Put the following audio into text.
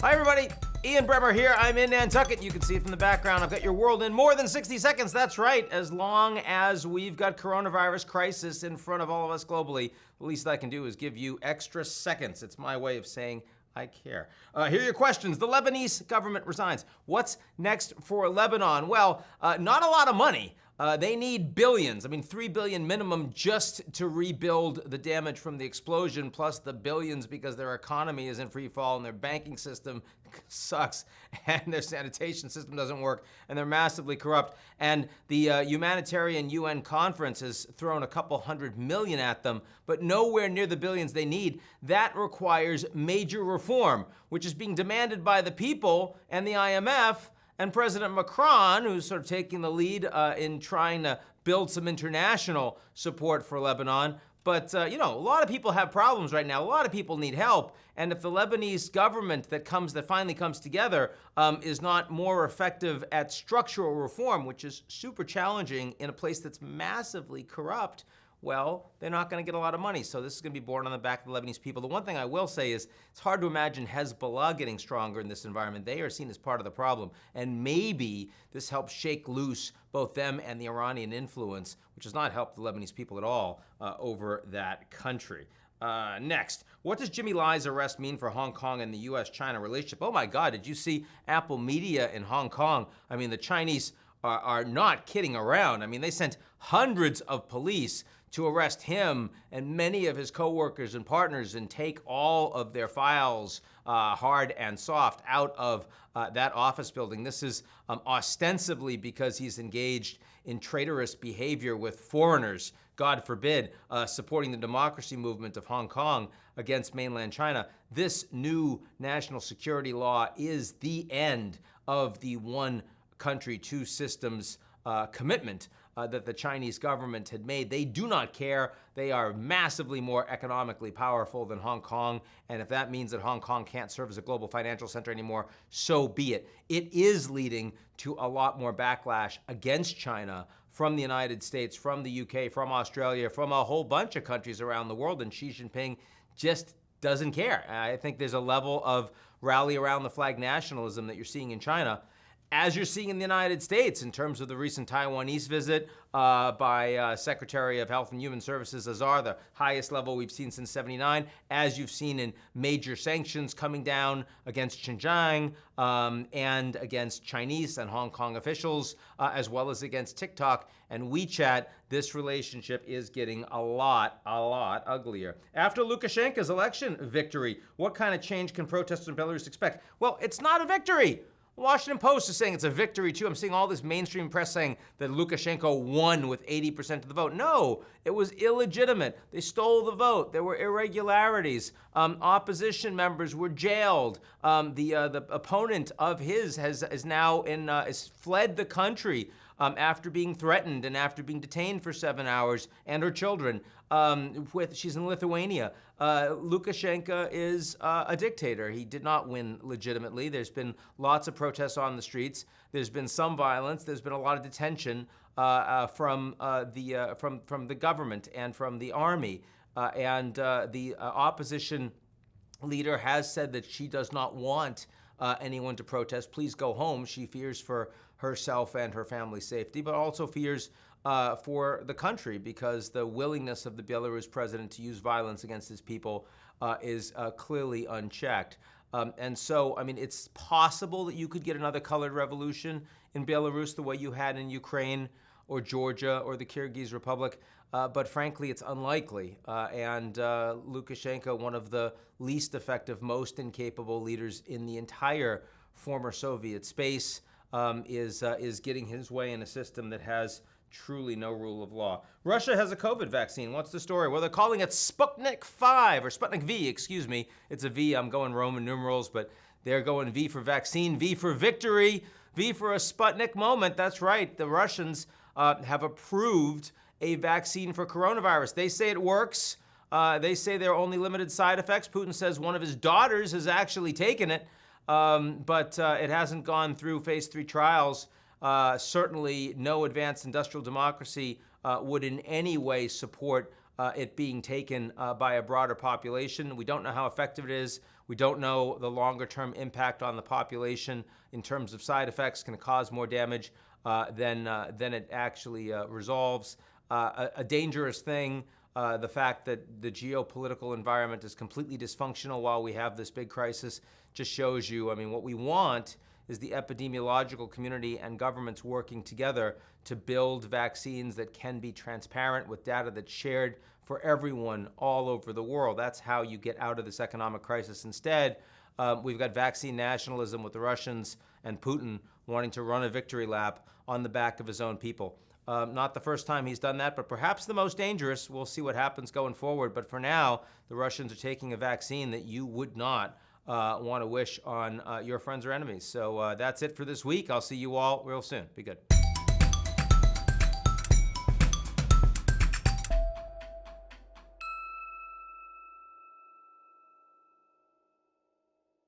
Hi, everybody. Ian Bremmer here. I'm in Nantucket. You can see it from the background. I've got your world in more than 60 seconds. That's right. As long as we've got coronavirus crisis in front of all of us globally, the least I can do is give you extra seconds. It's my way of saying I care. Here are your questions. The Lebanese government resigns. What's next for Lebanon? Well, not a lot of money. They need billions. I mean, $3 billion minimum just to rebuild the damage from the explosion, plus the billions because their economy is in free fall and their banking system sucks and their sanitation system doesn't work and they're massively corrupt. And the humanitarian UN conference has thrown a couple $100 million at them, but nowhere near the billions they need. That requires major reform, which is being demanded by the people and the IMF. And President Macron, who's sort of taking the lead in trying to build some international support for Lebanon. But, a lot of people have problems right now. A lot of people need help. And if the Lebanese government that finally comes together is not more effective at structural reform, which is super challenging in a place that's massively corrupt, well, they're not going to get a lot of money. So this is going to be borne on the back of the Lebanese people. The one thing I will say is it's hard to imagine Hezbollah getting stronger in this environment. They are seen as part of the problem. And maybe this helps shake loose both them and the Iranian influence, which has not helped the Lebanese people at all over that country. Next, what does Jimmy Lai's arrest mean for Hong Kong and the U.S.-China relationship? Oh my God, did you see Apple Media in Hong Kong? I mean, the Chinese are not kidding around. I mean, they sent hundreds of police to arrest him and many of his co-workers and partners and take all of their files, hard and soft, out of that office building. This is ostensibly because he's engaged in traitorous behavior with foreigners, God forbid, supporting the democracy movement of Hong Kong against mainland China. This new national security law is the end of the one country, two systems commitment that the Chinese government had made. They do not care. They are massively more economically powerful than Hong Kong. And if that means that Hong Kong can't serve as a global financial center anymore, so be it. It is leading to a lot more backlash against China from the United States, from the UK, from Australia, from a whole bunch of countries around the world. And Xi Jinping just doesn't care. I think there's a level of rally around the flag nationalism that you're seeing in China, as you're seeing in the United States in terms of the recent Taiwanese visit by Secretary of Health and Human Services Azar, the highest level we've seen since '79, as you've seen in major sanctions coming down against Xinjiang and against Chinese and Hong Kong officials, as well as against TikTok and WeChat. This relationship is getting a lot uglier. After Lukashenko's election victory, what kind of change can protesters in Belarus expect? Well, it's not a victory. Washington Post is saying it's a victory, too. I'm seeing all this mainstream press saying that Lukashenko won with 80% of the vote. No, it was illegitimate. They stole the vote. There were irregularities. Opposition members were jailed. The opponent of his is now has fled the country after being threatened and after being detained for 7 hours, and her children. She's in Lithuania. Lukashenko is a dictator. He did not win legitimately. There's been lots of protests on the streets. There's been some violence. There's been a lot of detention from the government and from the army. And the opposition leader has said that she does not want anyone to protest. Please go home. She fears for herself and her family's safety, but also fears for the country because the willingness of the Belarus president to use violence against his people is clearly unchecked. And so, I mean, it's possible that you could get another colored revolution in Belarus the way you had in Ukraine or Georgia or the Kyrgyz Republic, but frankly, it's unlikely. And Lukashenko, one of the least effective, most incapable leaders in the entire former Soviet space, is getting his way in a system that has truly no rule of law. Russia has a COVID vaccine. What's the story? Well, they're calling it Sputnik 5, or Sputnik V, excuse me. It's a V. I'm going Roman numerals, but they're going V for vaccine, V for victory, V for a Sputnik moment. That's right. The Russians have approved a vaccine for coronavirus. They say it works. They say there are only limited side effects. Putin says one of his daughters has actually taken it, but it hasn't gone through phase 3 trials. Certainly no advanced industrial democracy would in any way support it being taken by a broader population. We don't know how effective it is. We don't know the longer-term impact on the population in terms of side effects. Can cause more damage than it actually resolves. A dangerous thing, the fact that the geopolitical environment is completely dysfunctional while we have this big crisis, just shows you, I mean, what we want is the epidemiological community and governments working together to build vaccines that can be transparent with data that's shared for everyone all over the world. That's how you get out of this economic crisis. Instead, we've got vaccine nationalism with the Russians and Putin wanting to run a victory lap on the back of his own people. Not the first time he's done that, but perhaps the most dangerous. We'll see what happens going forward. But for now, the Russians are taking a vaccine that you would not want to wish on your friends or enemies. So that's it for this week. I'll see you all real soon. Be good.